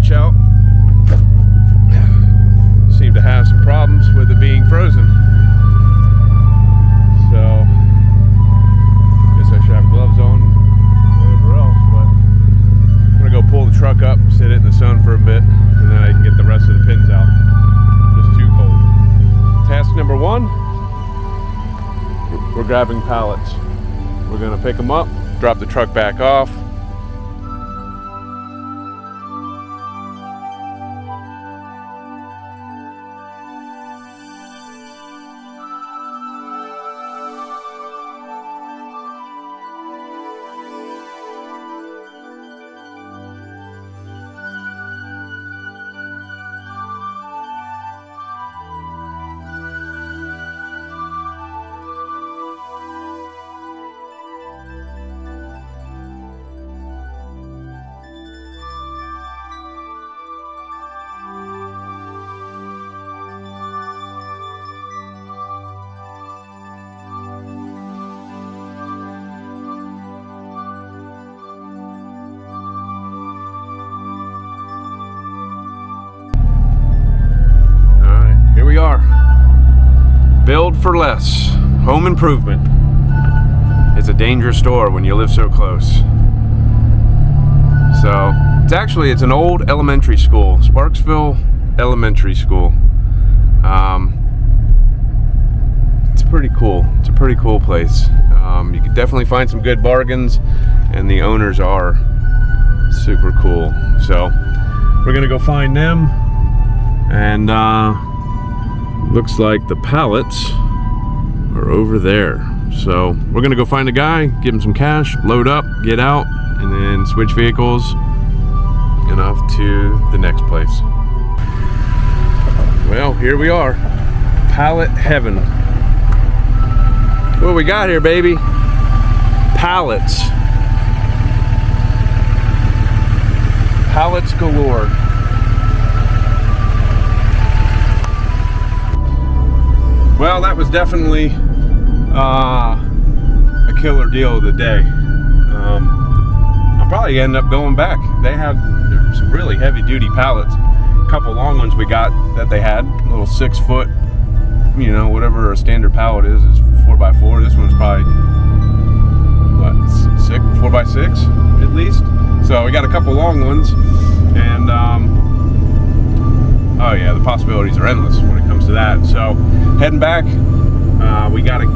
hatch out. Seem to have some problems with it being frozen. So, guess I should have gloves on and whatever else, but I'm gonna go pull the truck up, sit it in the sun for a bit, and then I can get the rest of the pins out. Just too cold. Task number one, we're grabbing pallets. We're gonna pick them up, drop the truck back off. We are. Build for less. Home improvement. It's a dangerous store when you live so close. So it's an old elementary school, Sparksville Elementary School. It's pretty cool. It's a pretty cool place. You can definitely find some good bargains, and the owners are super cool. So we're gonna go find them, and looks like the pallets are over there. So we're gonna go find a guy, give him some cash, load up, get out, and then switch vehicles and off to the next place. Well, here we are, pallet heaven. What we got here, baby? Pallets. Pallets galore. Well, that was definitely a killer deal of the day. I'll probably end up going back. They had some really heavy duty pallets. A couple long ones we got that they had, little 6 foot, you know, whatever a standard pallet is 4x4. This one's probably, what, 4x6 at least. So we got a couple long ones, and oh yeah, the possibilities are endless when it comes to that. So heading back, we got to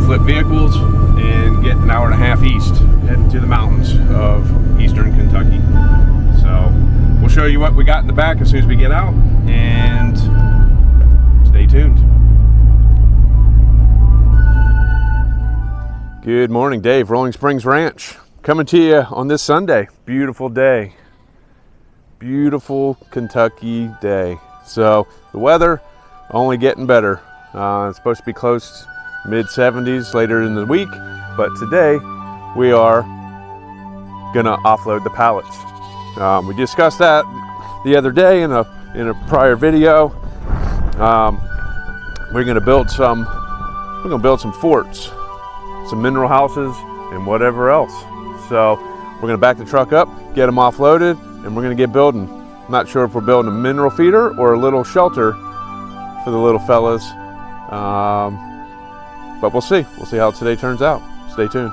flip vehicles and get an hour and a half east, heading to the mountains of eastern Kentucky. So we'll show you what we got in the back as soon as we get out, and stay tuned. Good morning, Dave, Rolling Springs Ranch. Coming to you on this Sunday. Beautiful day. Beautiful Kentucky day. So the weather only getting better. It's supposed to be close mid-70s later in the week, but today we are gonna offload the pallets. We discussed that the other day in a prior video. We're gonna build some forts, some mineral houses, and whatever else. So we're gonna back the truck up, get them offloaded, and we're gonna get building. I'm not sure if we're building a mineral feeder or a little shelter for the little fellas, but we'll see. We'll see how today turns out. Stay tuned.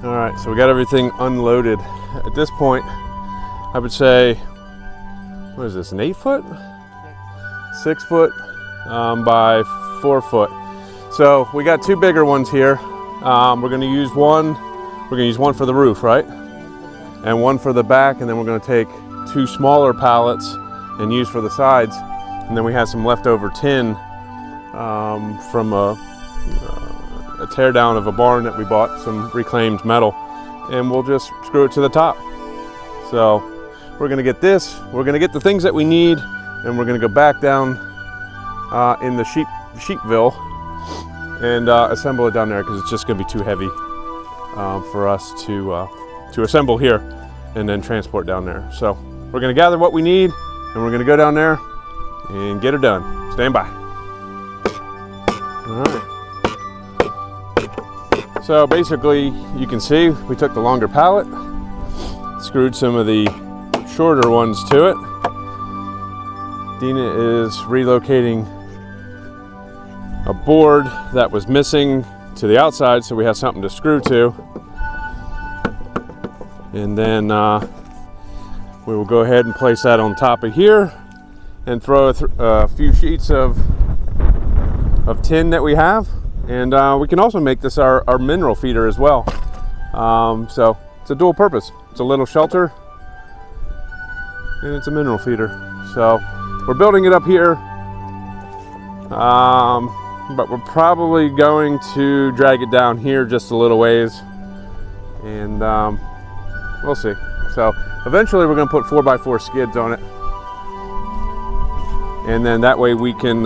All right, so we got everything unloaded. At this point, I would say, what is this, an 8 foot? 6 foot by 4 foot. So we got 2 bigger ones here. We're gonna use one for the roof, right? And one for the back, and then we're gonna take 2 smaller pallets and use for the sides. And then we have some leftover tin from a tear down of a barn that we bought, some reclaimed metal, and we'll just screw it to the top. So we're gonna get this, we're gonna get the things that we need, and we're gonna go back down in the sheepville and assemble it down there, because it's just gonna be too heavy for us to assemble here and then transport down there. So we're gonna gather what we need, and we're gonna go down there and get it done. Stand by. All right. So basically, you can see we took the longer pallet, screwed some of the shorter ones to it. Dina is relocating a board that was missing to the outside, so we have something to screw to. And then we will go ahead and place that on top of here and throw a few sheets of tin that we have. And we can also make this our mineral feeder as well. So it's a dual purpose. It's a little shelter and it's a mineral feeder. So we're building it up here, but we're probably going to drag it down here just a little ways, and we'll see. So eventually we're going to put 4x4 skids on it, and then that way we can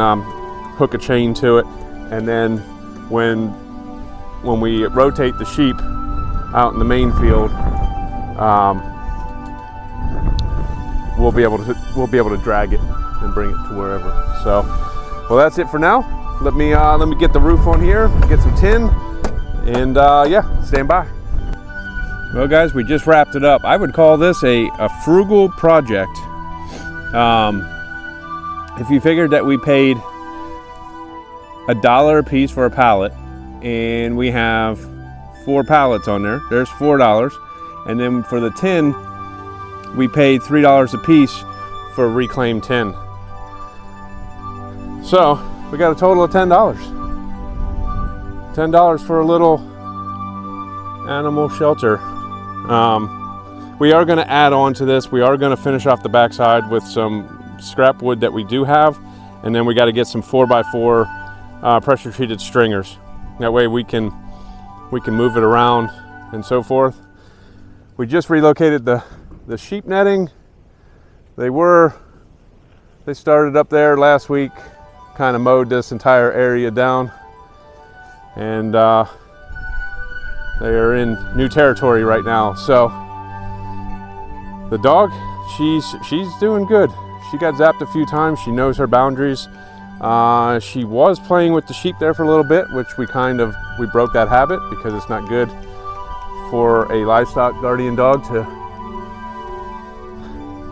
hook a chain to it, and then when we rotate the sheep out in the main field, we'll be able to drag it and bring it to wherever. So, well, that's it for now. Let me get the roof on here, get some tin, and yeah, stand by. Well, guys, we just wrapped it up. I would call this a frugal project. If you figured that we paid $1 a piece for a pallet, and we have 4 pallets on there, there's $4. And then for the tin, we paid $3 a piece for reclaimed tin. So we got a total of $10. $10 for a little animal shelter. We are going to add on to this. We are going to finish off the backside with some scrap wood that we do have, and then we got to get some 4x4 pressure treated stringers. That way we can move it around and so forth. We just relocated the sheep netting. They started up there last week, kind of mowed this entire area down, and they are in new territory right now. So the dog, she's doing good. She got zapped a few times. She knows her boundaries. She was playing with the sheep there for a little bit, which we broke that habit, because it's not good for a livestock guardian dog to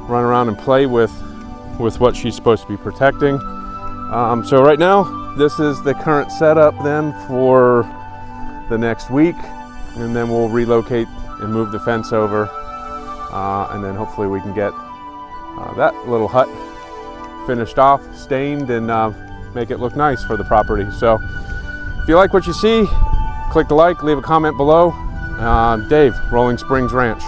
run around and play with what she's supposed to be protecting. So right now, this is the current setup then for the next week, and then we'll relocate and move the fence over, and then hopefully we can get that little hut finished off, stained, and make it look nice for the property. So if you like what you see, click the like, leave a comment below. Dave, Rolling Springs Ranch.